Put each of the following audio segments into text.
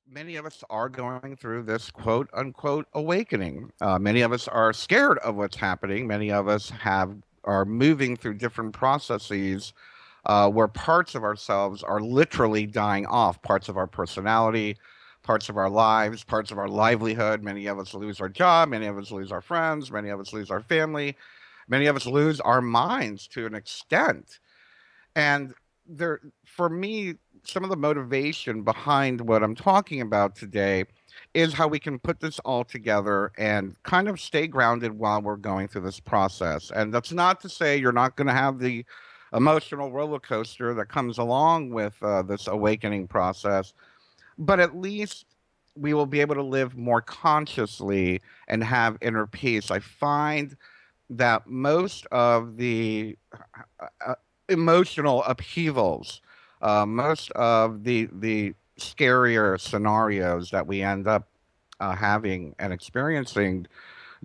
Many of us are going through this quote unquote awakening. Many of us are scared of what's happening. Many of us have are moving through different processes where parts of ourselves are literally dying off, parts of our personality, parts of our lives, parts of our livelihood. Many of us lose our job. Many of us lose our friends. Many of us lose our family. Many of us lose our minds to an extent. And there, for me, some of the motivation behind what I'm talking about today is how we can put this all together and kind of stay grounded while we're going through this process. And that's not to say you're not going to have the emotional roller coaster that comes along with this awakening process, but at least we will be able to live more consciously and have inner peace. I find that most of the emotional upheavals, most of the scarier scenarios that we end up having and experiencing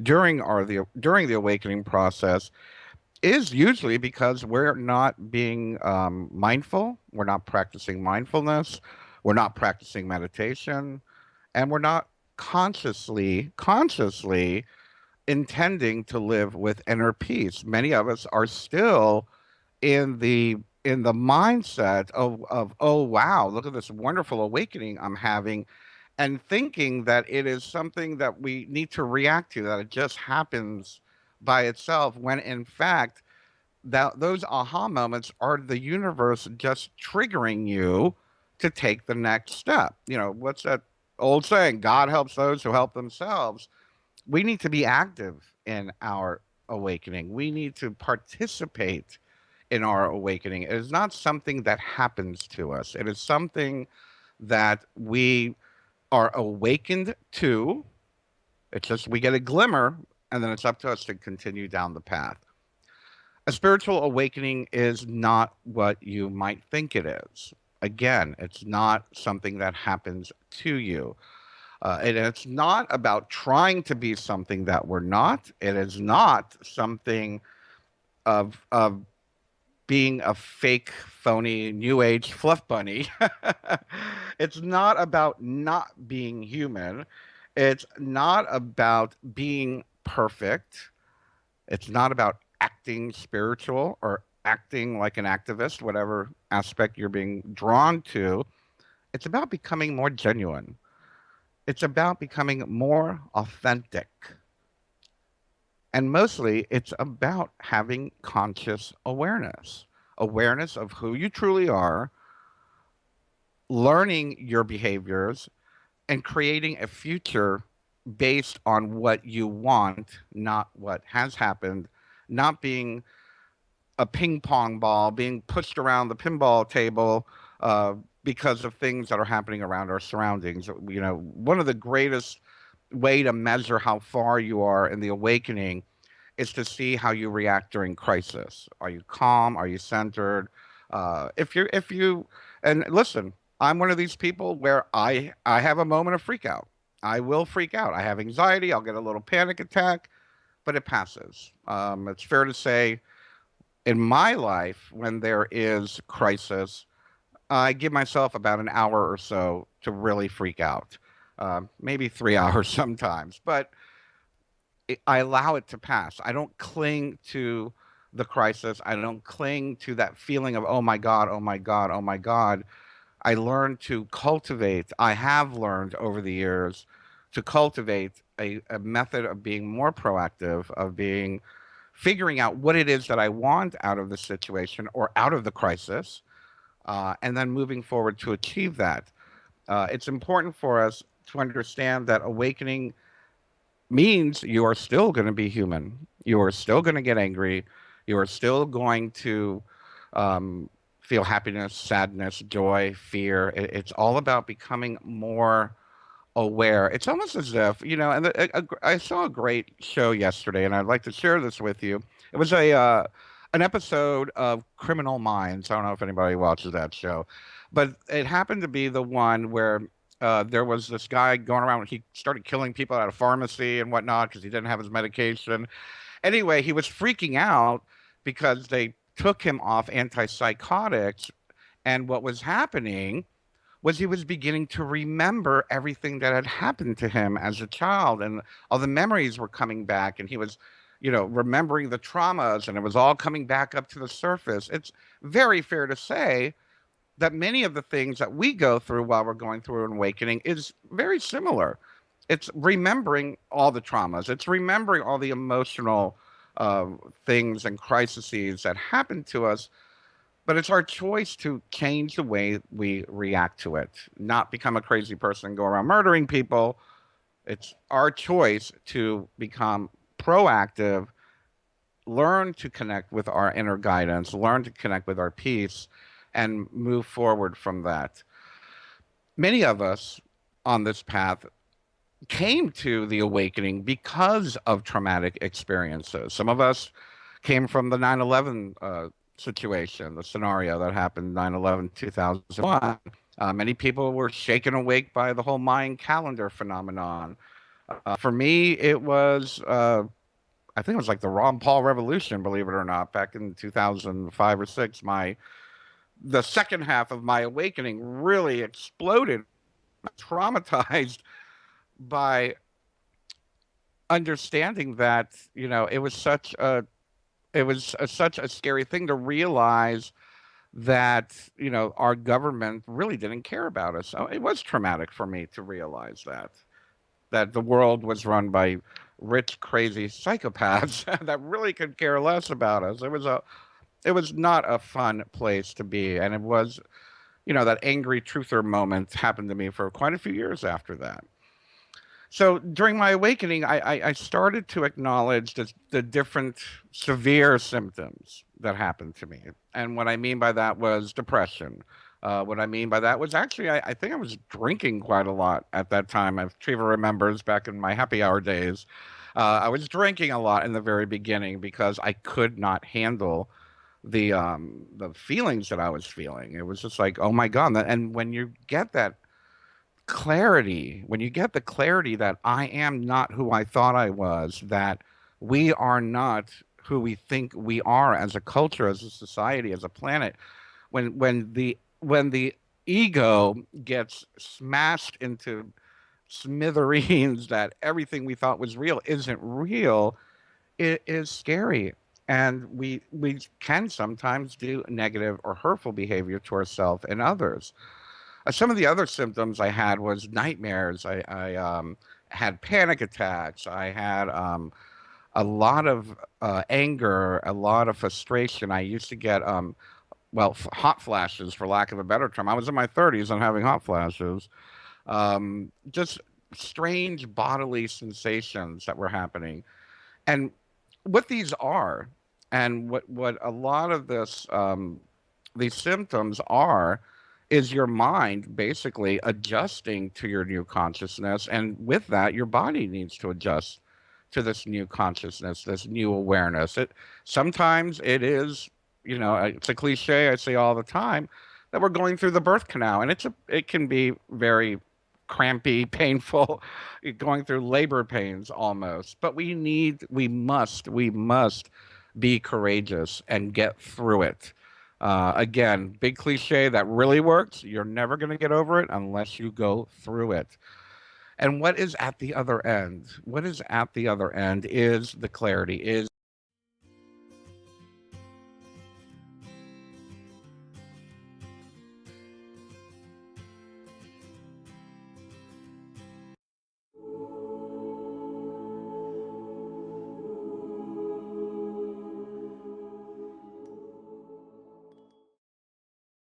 during the awakening process is usually because we're not being mindful, we're not practicing mindfulness, we're not practicing meditation, and we're not consciously intending to live with inner peace. Many of us are still in the mindset of oh wow, look at this wonderful awakening I'm having, and thinking that it is something that we need to react to, that it just happens by itself, when in fact that those aha moments are the universe just triggering you to take the next step. You know, what's that old saying, God helps those who help themselves. We need to be active in our awakening. We need to participate in our awakening. It is not something that happens to us. It is something that we are awakened to. It's just we get a glimmer, and then it's up to us to continue down the path. A spiritual awakening is not what you might think it is. Again, it's not something that happens to you. And it's not about trying to be something that we're not. It is not something of being a fake, phony, new age fluff bunny. It's not about not being human. It's not about being perfect. It's not about acting spiritual or acting like an activist, whatever aspect you're being drawn to. It's about becoming more genuine. It's about becoming more authentic. And mostly, it's about having conscious awareness, awareness of who you truly are, learning your behaviors, and creating a future based on what you want, not what has happened, not being a ping pong ball being pushed around the pinball table because of things that are happening around our surroundings. You know, one of the greatest way to measure how far you are in the awakening is to see how you react during crisis. Are you calm? Are you centered? If you and listen, I'm one of these people where I have a moment of freak out. I will freak out. I have anxiety. I'll get a little panic attack, but it passes. It's fair to say in my life, when there is crisis, I give myself about an hour or so to really freak out. Maybe 3 hours sometimes, but I allow it to pass. I don't cling to the crisis. I don't cling to that feeling of, oh my God, oh my God, oh my God. I learned to cultivate, I have learned over the years to cultivate a method of being more proactive, of being figuring out what it is that I want out of the situation or out of the crisis, and then moving forward to achieve that. It's important for us to understand that awakening means you are still going to be human. You are still going to get angry. You are still going to feel happiness, sadness, joy, fear. It's all about becoming more aware. It's almost as if, you know, and I saw a great show yesterday, and I'd like to share this with you. It was a an episode of Criminal Minds. I don't know if anybody watches that show, but it happened to be the one where there was this guy going around. He started killing people at a pharmacy and whatnot because he didn't have his medication. Anyway, he was freaking out because they took him off antipsychotics. And what was happening was he was beginning to remember everything that had happened to him as a child, and all the memories were coming back, and he was, remembering the traumas, and it was all coming back up to the surface. It's very fair to say that many of the things that we go through while we're going through an awakening is very similar. It's remembering all the traumas. It's remembering all the emotional uh, things and crises that happened to us, but it's our choice to change the way we react to it, not become a crazy person and go around murdering people. It's our choice to become proactive, learn to connect with our inner guidance, learn to connect with our peace, and move forward from that. Many of us on this path came to the awakening because of traumatic experiences. Some of us came from the 9/11 situation, the scenario that happened 9/11 2001. Many people were shaken awake by the whole Mayan calendar phenomenon. For me, it was, I think it was like the Ron Paul Revolution, believe it or not, back in 2005 or six. The second half of my awakening really exploded, traumatized by understanding that it was such a scary thing to realize that our government really didn't care about us. So it was traumatic for me to realize that the world was run by rich, crazy psychopaths that really could care less about us. It was not a fun place to be, and it was, that angry truther moment happened to me for quite a few years after that. So during my awakening, I started to acknowledge the different severe symptoms that happened to me. And what I mean by that was depression. What I mean by that was actually, I think I was drinking quite a lot at that time. If Treva remembers back in my happy hour days, I was drinking a lot in the very beginning because I could not handle the feelings that I was feeling. It was just like, oh my God. And when you get that clarity, when you get the clarity that I am not who I thought I was, that we are not who we think we are as a culture, as a society, as a planet, when the ego gets smashed into smithereens that everything we thought was real isn't real, it is scary. And we can sometimes do negative or hurtful behavior to ourselves and others. Some of the other symptoms I had was nightmares. I had panic attacks. I had a lot of anger, a lot of frustration. I used to get, hot flashes, for lack of a better term. I was in my 30s and having hot flashes. Just strange bodily sensations that were happening. And what these are, and what a lot of these symptoms are, is your mind basically adjusting to your new consciousness, and with that, your body needs to adjust to this new consciousness, this new awareness. It sometimes it is, it's a cliche I say all the time, that we're going through the birth canal, and it can be very crampy, painful, going through labor pains almost. But we must be courageous and get through it. Again, big cliche that really works. You're never going to get over it unless you go through it. And what is at the other end? What is at the other end is the clarity, is